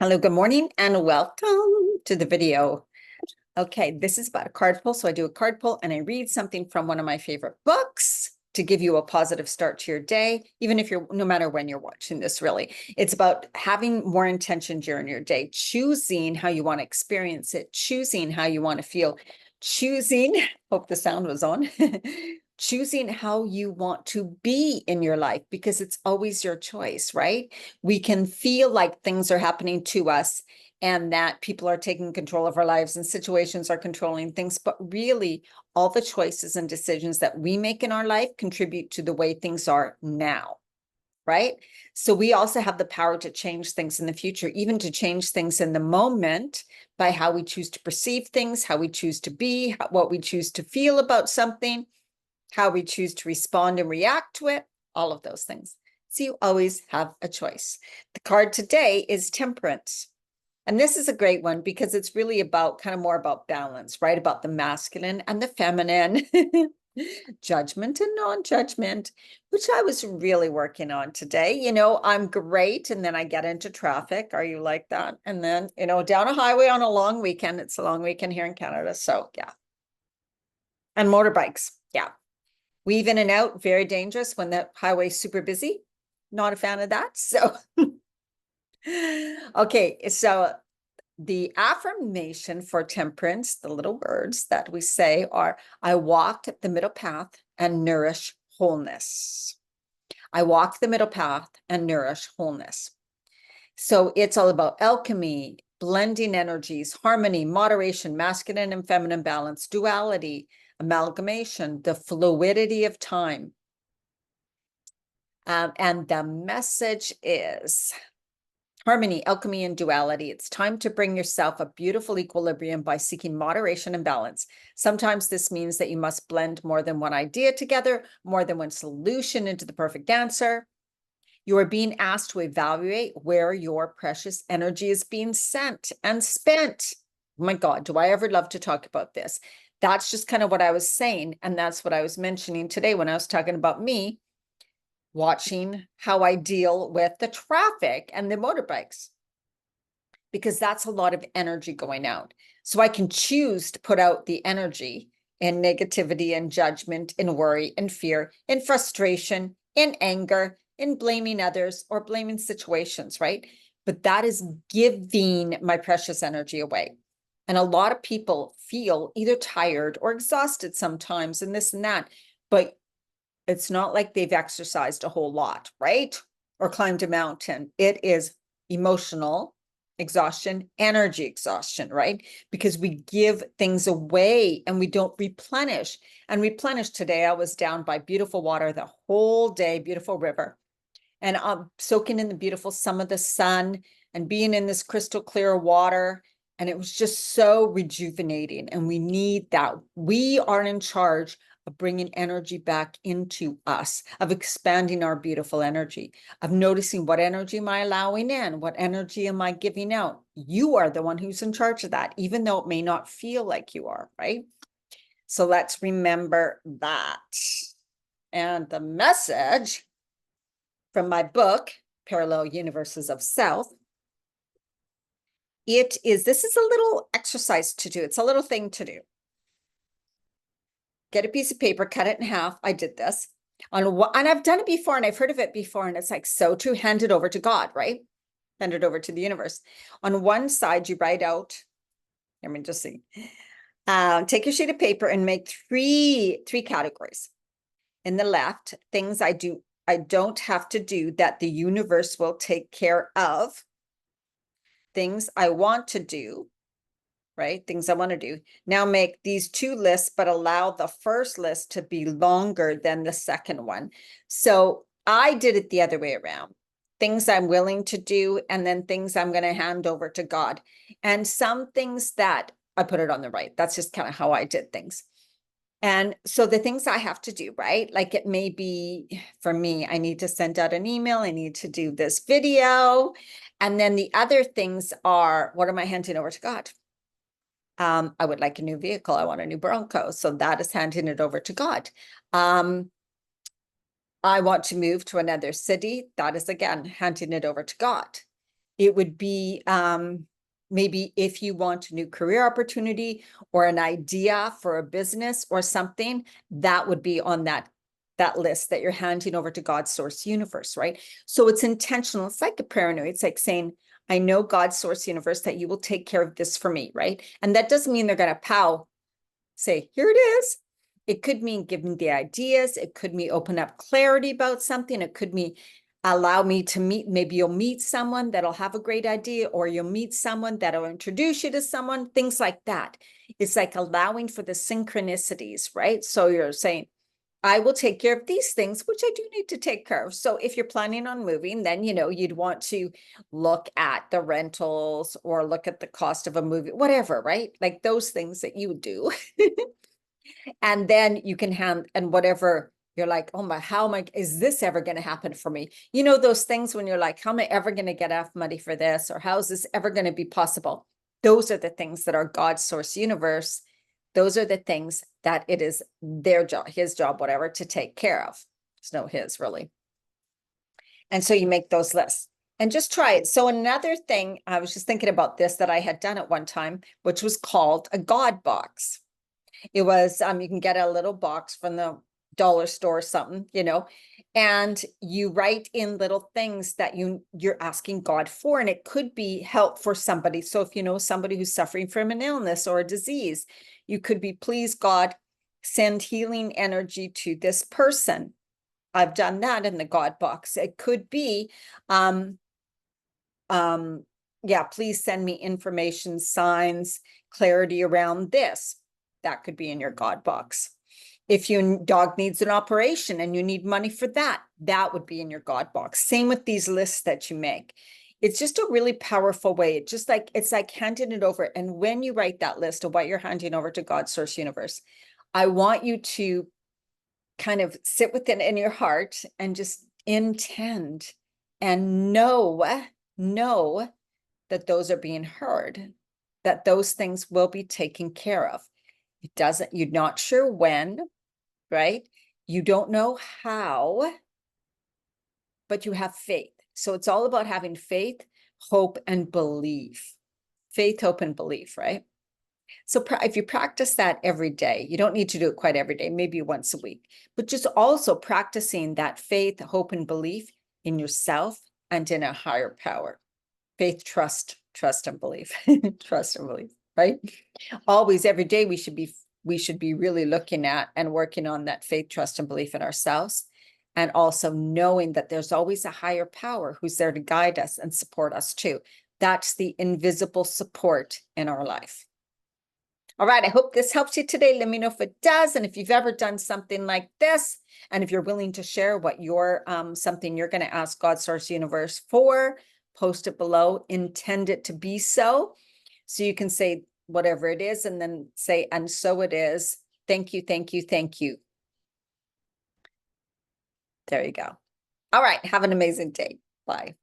Hello, good morning, and welcome to the video. Okay, this is about a card pull. So I do a card pull and I read something from one of my favorite books to give you a positive start to your day, even if no matter when you're watching this, really. It's about having more intention during your day, choosing how you want to experience it, choosing how you want to feel, choosing, hope the sound was on, choosing how you want to be in your life, because it's always your choice, right? We can feel like things are happening to us and that people are taking control of our lives and situations are controlling things. But really, all the choices and decisions that we make in our life contribute to the way things are now, right? So we also have the power to change things in the future, even to change things in the moment by how we choose to perceive things, how we choose to be, what we choose to feel about something, how we choose to respond and react to it, all of those things. So you always have a choice. The card today is Temperance. And this is a great one because it's really about kind of more about balance, right? About the masculine and the feminine, judgment and non-judgment, which I was really working on today. I'm great. And then I get into traffic. Are you like that? And then, down a highway on a long weekend. It's a long weekend here in Canada. So yeah. And motorbikes. Yeah. Weave in and out, very dangerous when the highway's super busy. Not a fan of that. So, okay. So the affirmation for temperance, the little words that we say are, I walk the middle path and nourish wholeness. I walk the middle path and nourish wholeness. So it's all about alchemy, blending energies, harmony, moderation, masculine and feminine balance, duality, amalgamation, the fluidity of time. And the message is harmony, alchemy, and duality. It's time to bring yourself a beautiful equilibrium by seeking moderation and balance. Sometimes this means that you must blend more than one idea together, more than one solution into the perfect answer. You are being asked to evaluate where your precious energy is being sent and spent. Oh my God, do I ever love to talk about this? That's just kind of what I was saying. And that's what I was mentioning today when I was talking about me watching how I deal with the traffic and the motorbikes, because that's a lot of energy going out. So I can choose to put out the energy in negativity and judgment, in worry and fear, in frustration, in anger, in blaming others or blaming situations, right? But that is giving my precious energy away. And a lot of people feel either tired or exhausted sometimes and this and that, but it's not like they've exercised a whole lot, right? Or climbed a mountain. It is emotional exhaustion, energy exhaustion, right? Because we give things away and we don't replenish. And replenish today, I was down by beautiful water the whole day, beautiful river. And I'm soaking in the beautiful sun of the sun and being in this crystal clear water. And it was just so rejuvenating. And we need that. We are in charge of bringing energy back into us, of expanding our beautiful energy, of noticing what energy am I allowing in, what energy am I giving out. You are the one who's in charge of that, even though it may not feel like you are, right? So let's remember that. And the message from my book, Parallel Universes of Self, this is a little exercise to do. It's a little thing to do. Get a piece of paper, cut it in half. I did this and I've done it before and I've heard of it before. And it's like, so to hand it over to God, right? Hand it over to the universe. On one side, you write out, let me just see. Take your sheet of paper and make three categories. In the left, things I don't have to do that the universe will take care of. Things I want to do, right? Things I want to do. Now make these two lists, but allow the first list to be longer than the second one. So I did it the other way around. Things I'm willing to do, and then things I'm going to hand over to God. And some things that I put it on the right. That's just kind of how I did things. And so the things I have to do, right? Like it may be for me, I need to send out an email. I need to do this video. And then the other things are, what am I handing over to God? I would like a new vehicle. I want a new Bronco. So that is handing it over to God. I want to move to another city. That is, again, handing it over to God. It would be maybe if you want a new career opportunity or an idea for a business or something, that would be on that list that you're handing over to God's source universe, right? So it's intentional. It's like a paranoid. It's like saying, I know God's source universe that you will take care of this for me, right? And that doesn't mean they're going to say, here it is. It could mean giving the ideas. It could mean open up clarity about something. It could mean allow me to meet, maybe you'll meet someone that'll have a great idea, or you'll meet someone that'll introduce you to someone, things like that. It's like allowing for the synchronicities, right? So you're saying, I will take care of these things, which I do need to take care of. So if you're planning on moving, then, you'd want to look at the rentals or look at the cost of a movie, whatever, right? Like those things that you would do. And then you can and whatever you're like, oh my, is this ever going to happen for me? Those things when you're like, how am I ever going to get enough money for this? Or how is this ever going to be possible? Those are the things that are God's source universe. Those are the things that it is their job, his job, whatever, to take care of. It's no his, really. And so you make those lists and just try it. So another thing, I was just thinking about this that I had done at one time, which was called a God box. It was, you can get a little box from the dollar store or something, and you write in little things that you're asking God for, and it could be help for somebody. So if you know somebody who's suffering from an illness or a disease, you could be, please God, send healing energy to this person. I've done that in the God box. It could be, yeah, please send me information, signs, clarity around this. That could be in your God box. If your dog needs an operation and you need money for that, that would be in your God box. Same with these lists that you make. It's just a really powerful way. It's like handing it over. And when you write that list of what you're handing over to God's source universe, I want you to kind of sit with it in your heart and just intend and know that those are being heard, that those things will be taken care of. You're not sure when, right? You don't know how, but you have faith. So it's all about having faith, hope, and belief. Faith, hope, and belief, right? So if you practice that every day, you don't need to do it quite every day, maybe once a week, but just also practicing that faith, hope, and belief in yourself and in a higher power. Faith, trust, and belief. Trust and belief, right? Always, every day, we should be really looking at and working on that faith, trust, and belief in ourselves. And also knowing that there's always a higher power who's there to guide us and support us too. That's the invisible support in our life. All right, I hope this helps you today. Let me know if it does. And if you've ever done something like this, and if you're willing to share what your something you're going to ask God Source Universe for, post it below, intend it to be so. So you can say whatever it is, and then say, and so it is. Thank you, thank you, thank you. There you go. All right, have an amazing day. Bye.